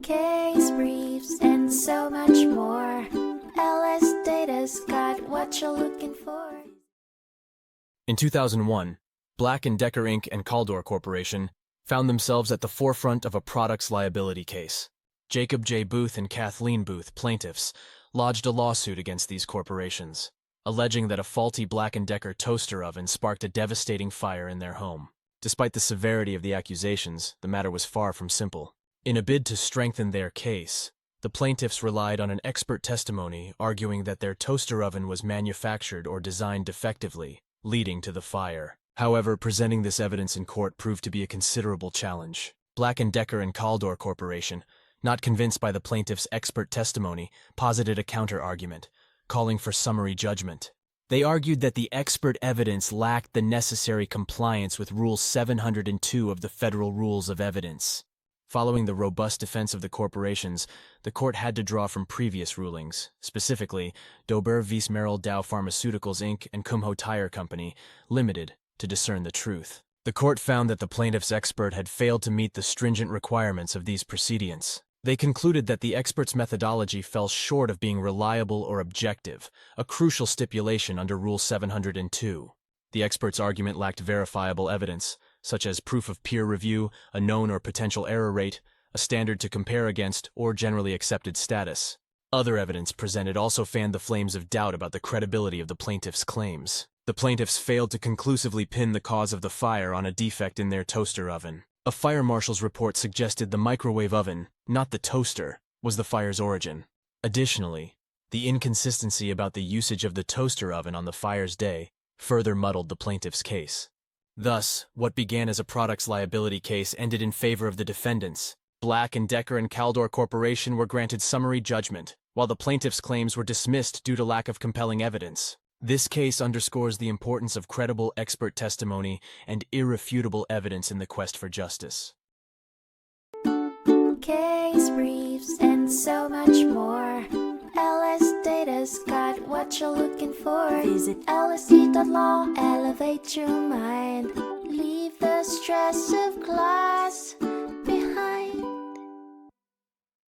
case briefs, and so much more. LSData's got what you're looking for. In 2001, Black & Decker Inc. and Caldor Corporation found themselves at the forefront of a products liability case. Jacob J. Booth and Kathleen Booth, plaintiffs, lodged a lawsuit against these corporations, alleging that a faulty Black & Decker toaster oven sparked a devastating fire in their home. Despite the severity of the accusations, the matter was far from simple. In a bid to strengthen their case, the plaintiffs relied on an expert testimony arguing that their toaster oven was manufactured or designed defectively, leading to the fire. However, presenting this evidence in court proved to be a considerable challenge. Black & Decker and Caldor Corporation, not convinced by the plaintiff's expert testimony, posited a counter-argument, calling for summary judgment. They argued that the expert evidence lacked the necessary compliance with Rule 702 of the Federal Rules of Evidence. Following the robust defense of the corporations, the court had to draw from previous rulings, specifically Dober v. Merrill Dow Pharmaceuticals Inc. and Kumho Tire Company, Limited, to discern the truth. The court found that the plaintiff's expert had failed to meet the stringent requirements of these proceedings. They concluded that the expert's methodology fell short of being reliable or objective, a crucial stipulation under Rule 702. The expert's argument lacked verifiable evidence, such as proof of peer review, a known or potential error rate, a standard to compare against, or generally accepted status. Other evidence presented also fanned the flames of doubt about the credibility of the plaintiff's claims. The plaintiffs failed to conclusively pin the cause of the fire on a defect in their toaster oven. A fire marshal's report suggested the microwave oven, not the toaster, was the fire's origin. Additionally, the inconsistency about the usage of the toaster oven on the fire's day further muddled the plaintiff's case. Thus, what began as a products liability case ended in favor of the defendants. Black & Decker and Caldor Corporation were granted summary judgment, while the plaintiffs' claims were dismissed due to lack of compelling evidence. This case underscores the importance of credible expert testimony and irrefutable evidence in the quest for justice. Case briefs, and so much more. LSData's got what you're looking for. Visit lsd.law, elevate your mind. Leave the stress of class.